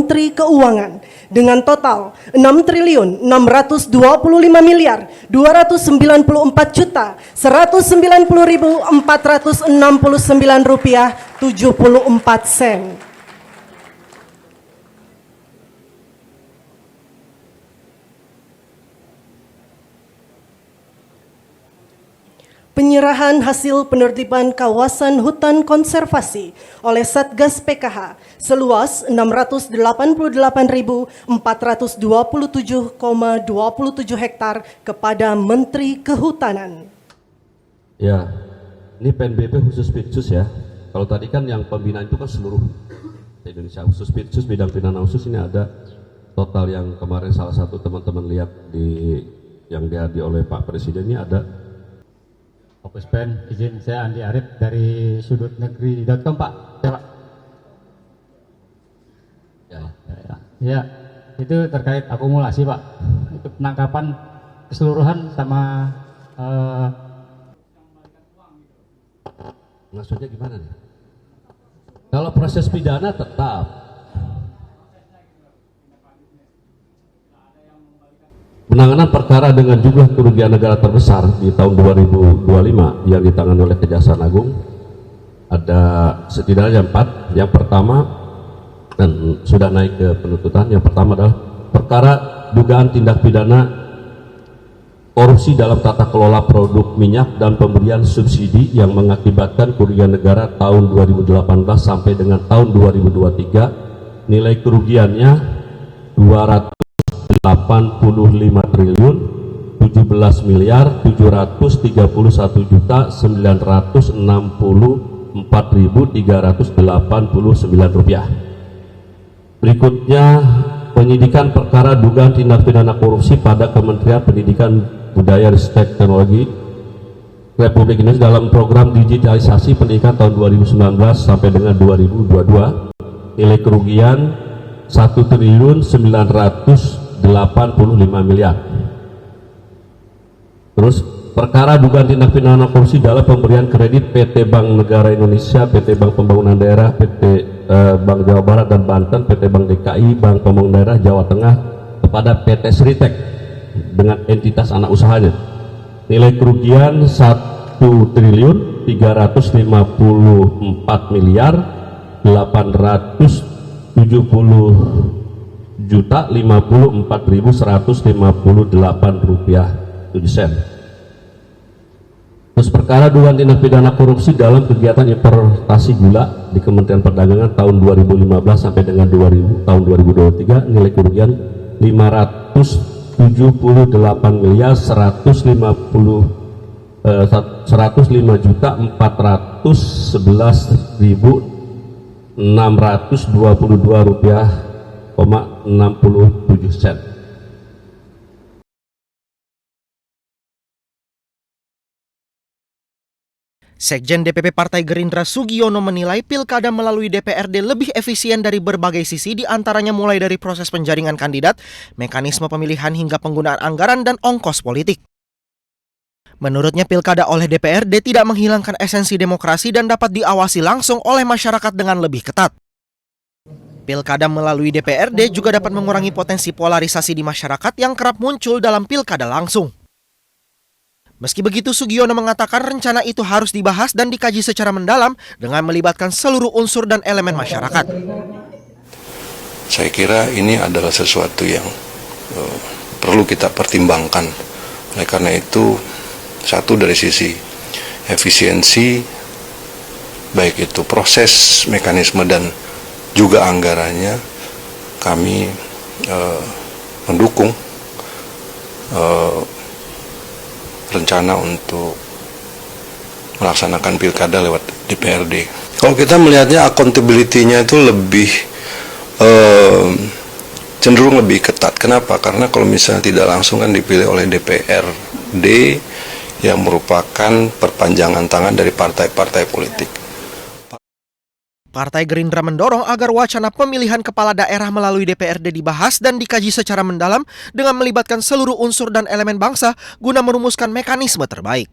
Menteri Keuangan dengan total 6.625.294.190.469 rupiah 74 sen. Penyerahan hasil penertiban kawasan hutan konservasi oleh Satgas PKH seluas 688.427,27 hektar kepada Menteri Kehutanan. Ya, ini PNBP khusus Pitsus ya. Kalau tadi kan yang pembinaan itu kan seluruh Indonesia, khusus Pitsus bidang pidana khusus ini ada total yang kemarin salah satu teman-teman lihat di yang dihadir oleh Pak Presiden ini ada. Fokus Pen, izin saya Andi Arif dari sudutnegeri.com Pak. Ya Pak. Ya, itu terkait akumulasi Pak. Itu penangkapan keseluruhan sama maksudnya gimana nih? Kalau proses pidana tetap. Penanganan perkara dengan jumlah kerugian negara terbesar di tahun 2025 yang ditangani oleh Kejaksaan Agung ada setidaknya 4. Yang pertama, dan sudah naik ke penuntutan, yang pertama adalah perkara dugaan tindak pidana korupsi dalam tata kelola produk minyak dan pemberian subsidi yang mengakibatkan kerugian negara tahun 2018 sampai dengan tahun 2023. Nilai kerugiannya 285 triliun 17 miliar 731 juta 964.389 rupiah. Berikutnya penyidikan perkara dugaan tindak pidana korupsi pada Kementerian Pendidikan Budaya Ristek Teknologi Republik Indonesia dalam program digitalisasi pendidikan tahun 2019 sampai dengan 2022. Nilai kerugian 1.985 miliar. Terus perkara dugaan tindak pidana korupsi dalam pemberian kredit PT Bank Negara Indonesia, PT Bank Pembangunan Daerah, PT Bank Jawa Barat dan Banten, PT Bank DKI, Bank Pembangunan Daerah Jawa Tengah kepada PT Sritek dengan entitas anak usahanya. Nilai kerugian 1 triliun 354 miliar 870 juta 54.158 rupiah 7 sen. Terus perkara dugaan tindak pidana korupsi dalam kegiatan importasi gula di Kementerian Perdagangan tahun 2015 sampai dengan tahun 2023 nilai kerugian 578 miliar 105 juta 411.622 rupiah 67 sen. Sekjen DPP Partai Gerindra Sugiono menilai pilkada melalui DPRD lebih efisien dari berbagai sisi, diantaranya mulai dari proses penjaringan kandidat, mekanisme pemilihan hingga penggunaan anggaran dan ongkos politik. Menurutnya pilkada oleh DPRD tidak menghilangkan esensi demokrasi dan dapat diawasi langsung oleh masyarakat dengan lebih ketat. Pilkada melalui DPRD juga dapat mengurangi potensi polarisasi di masyarakat yang kerap muncul dalam pilkada langsung. Meski begitu, Sugiono mengatakan rencana itu harus dibahas dan dikaji secara mendalam dengan melibatkan seluruh unsur dan elemen masyarakat. Saya kira ini adalah sesuatu yang perlu kita pertimbangkan. Oleh karena itu, satu dari sisi efisiensi, baik itu proses, mekanisme, dan juga anggarannya, kami mendukung rencana untuk melaksanakan pilkada lewat DPRD. Kalau kita melihatnya accountability-nya itu lebih cenderung lebih ketat. Kenapa? Karena kalau misalnya tidak langsung kan dipilih oleh DPRD yang merupakan perpanjangan tangan dari partai-partai politik. Partai Gerindra mendorong agar wacana pemilihan kepala daerah melalui DPRD dibahas dan dikaji secara mendalam dengan melibatkan seluruh unsur dan elemen bangsa guna merumuskan mekanisme terbaik.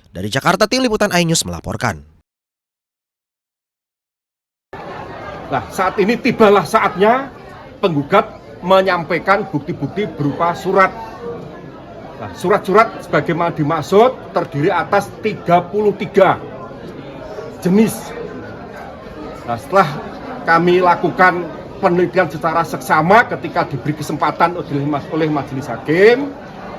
Dari Jakarta, Tim Liputan iNews melaporkan. Nah, saat ini tibalah saatnya penggugat menyampaikan bukti-bukti berupa surat. Nah, surat-surat sebagaimana dimaksud terdiri atas 33 jenis. Nah, setelah kami lakukan penelitian secara seksama ketika diberi kesempatan oleh majelis hakim,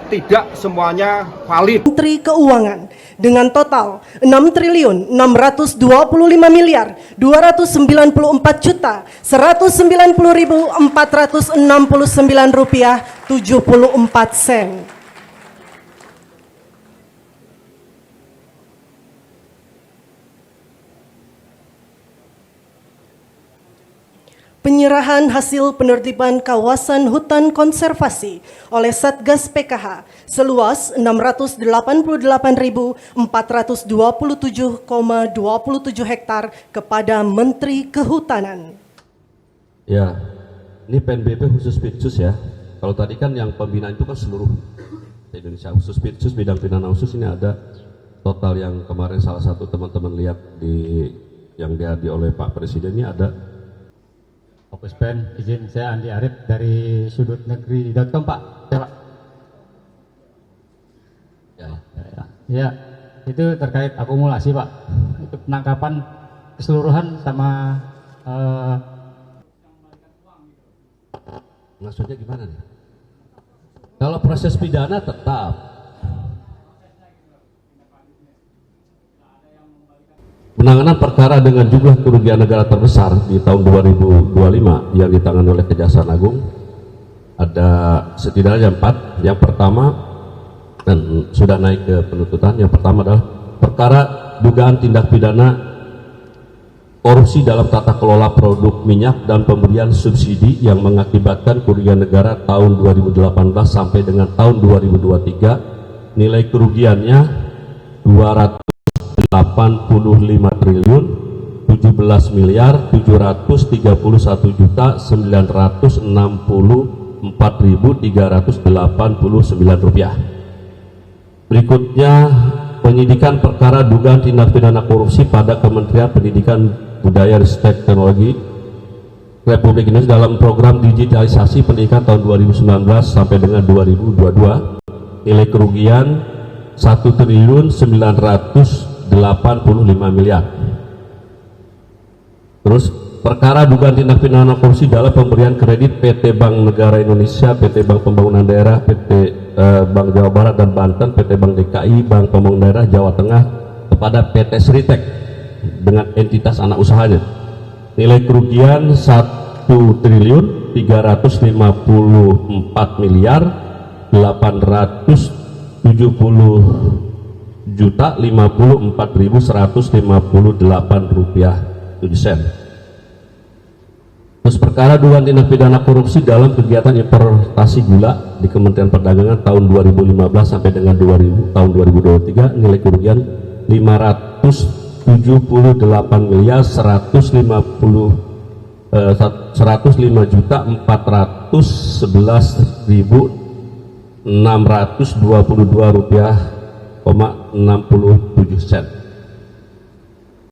tidak semuanya valid. Menteri Keuangan dengan total 6.625.294.190.469 rupiah 74 sen. Penyerahan hasil penertiban kawasan hutan konservasi oleh Satgas PKH seluas 688.427,27 hektar kepada Menteri Kehutanan. Ya, ini PNBP khusus Pitsus ya. Kalau tadi kan yang pembinaan itu kan seluruh Indonesia, khusus Pitsus bidang pidana khusus ini ada total yang kemarin salah satu teman-teman lihat di yang dihadir oleh Pak Presiden ini ada. Okespen, izin saya Andi Arif dari sudutnegri.com Pak. Ya Pak. Ya, itu terkait akumulasi Pak. Itu penangkapan keseluruhan sama maksudnya gimana nih? Kalau proses pidana tetap. Penanganan perkara dengan jumlah kerugian negara terbesar di tahun 2025 yang ditangani oleh Kejaksaan Agung ada setidaknya 4. Yang pertama, dan sudah naik ke penuntutan, yang pertama adalah perkara dugaan tindak pidana korupsi dalam tata kelola produk minyak dan pemberian subsidi yang mengakibatkan kerugian negara tahun 2018 sampai dengan tahun 2023 nilai kerugiannya 285 triliun 17 miliar 731 juta 964.389 rupiah. Berikutnya penyidikan perkara dugaan tindak pidana korupsi pada Kementerian Pendidikan Budaya Ristek Teknologi Republik Indonesia dalam program digitalisasi pendidikan tahun 2019 sampai dengan 2022 nilai kerugian 1.985 miliar. Terus perkara dugaan tindak pidana korupsi dalam pemberian kredit PT Bank Negara Indonesia, PT Bank Pembangunan Daerah, PT Bank Jawa Barat dan Banten, PT Bank DKI, Bank Pembangunan Daerah Jawa Tengah kepada PT Sritek dengan entitas anak usahanya. Nilai kerugian 1.354 miliar 870 juta 54.158 rupiah 7 sen. Terus perkara dugaan tindak pidana korupsi dalam kegiatan importasi gula di Kementerian Perdagangan tahun 2015 sampai dengan tahun 2023 nilai kerugian 578 miliar 105 juta 411.622 rupiah 67 sen.